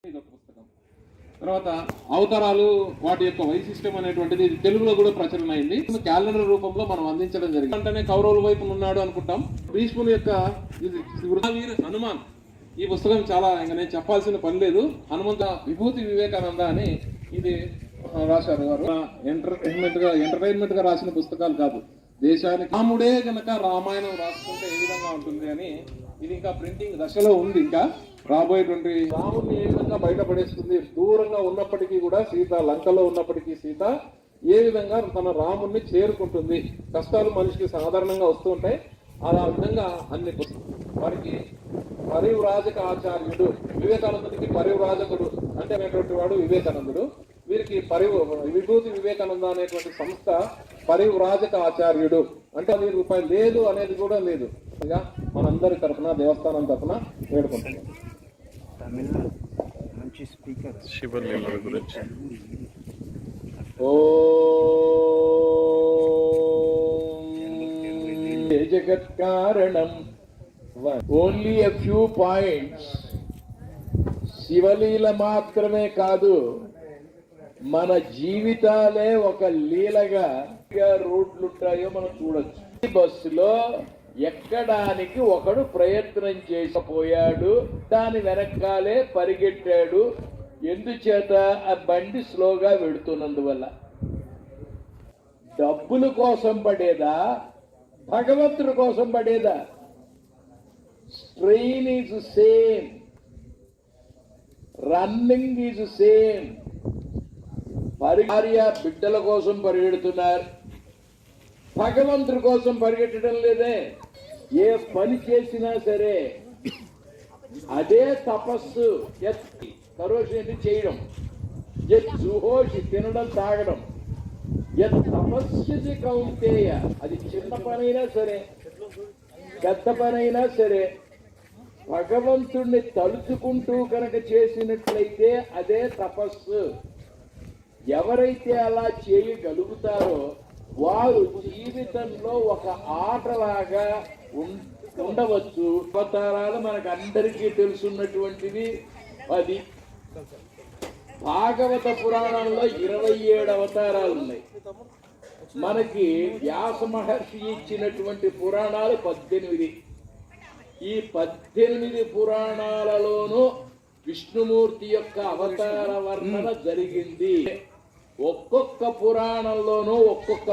ఇదొక పుస్తకం. తర్వాత అవతారాలు వాటి యొక్క వైశిష్టం అనేటువంటిది తెలుగులో కూడా ప్రచురణ అయింది. క్యాలెండర్ రూపంలో మనం అందించడం జరిగింది. అంటేనే కౌరవుల వైపు ఉన్నాడు అనుకుంటాం. భీష్ముని యొక్క హనుమాన్ ఈ పుస్తకం చాలా ఇంకా నేను చెప్పాల్సిన పని లేదు. హనుమంత విభూతి వివేకానంద అని ఇది రాశారు వారు. ఎంటర్టైన్మెంట్ గా రాసిన పుస్తకాలు కాదు. దేశానికి రాముడే గనక రామాయణం రాసుకుంటే ఏ విధంగా ఉంటుంది అని ఇది ఇంకా ప్రింటింగ్ దశలో ఉంది. ఇంకా రాబోయేటువంటి రాముడిని ఏ విధంగా బయటపడేస్తుంది, దూరంగా ఉన్నప్పటికీ కూడా సీత, లంకలో ఉన్నప్పటికీ సీత ఏ విధంగా తన రాముడిని చేరుకుంటుంది. కష్టాలు మనిషికి సాధారణంగా వస్తూ ఉంటాయి. అలా విధంగా అన్ని వారికి పరివ్రాజక ఆచార్యుడు, వివేకానందుడికి పరివ్రాజకుడు అంటే అనేటువంటి వాడు వివేకానందుడు. వీరికి విభూతి వివేకానంద అనేటువంటి సంస్థ పరివ్రాజక ఆచార్యుడు అంటే ₹10 లేదు అనేది కూడా లేదు. మనందరి తరఫున దేవస్థానం తరఫున వేడుకుంటున్నాం. జగత్ కారణం ఓన్లీ ఎ ఫ్యూ పాయింట్స్. శివలీల మాత్రమే కాదు, మన జీవితాలే ఒక లీలగా రోడ్లుంటాయో మనం చూడొచ్చు. ఈ బస్సులో ఎక్కడానికి ఒకడు ప్రయత్నం చేసిపోయాడు, దాని వెనకాలే పరిగెట్టాడు. ఎందుచేత? ఆ బండి స్లోగా వెడుతున్నందువల్ల. డబ్బుల కోసం పడేదా, భగవంతుడి కోసం పడేదా? Strain is same, running is same. భార్య బిడ్డల కోసం పరిగెడుతున్నారు, భగవంతుడి కోసం పరిగెట్టడం లేదే. ఏ పని చేసినా సరే అదే తపస్సు. కరోషి చేయడం, జుహోషి తినడం తాగడం, తపస్సు కౌంతేయ. అది చిన్న పనైనా సరే పెద్ద పనైనా సరే భగవంతుణ్ణి తలుచుకుంటూ కనుక చేసినట్లయితే అదే తపస్సు. ఎవరైతే అలా చేయగలుగుతారో వారు జీవితంలో ఒక ఆటలాగా ఉండవచ్చు. అవతారాలు మనకు అందరికీ తెలుసున్నటువంటివి 10. భాగవత పురాణంలో 27 అవతారాలు ఉన్నాయి. మనకి వ్యాస మహర్షి ఇచ్చినటువంటి పురాణాలు 18. ఈ 18 పురాణాలలోనూ విష్ణుమూర్తి యొక్క అవతార వర్ణన జరిగింది. ఒక్కొక్క పురాణంలోనూ ఒక్కొక్క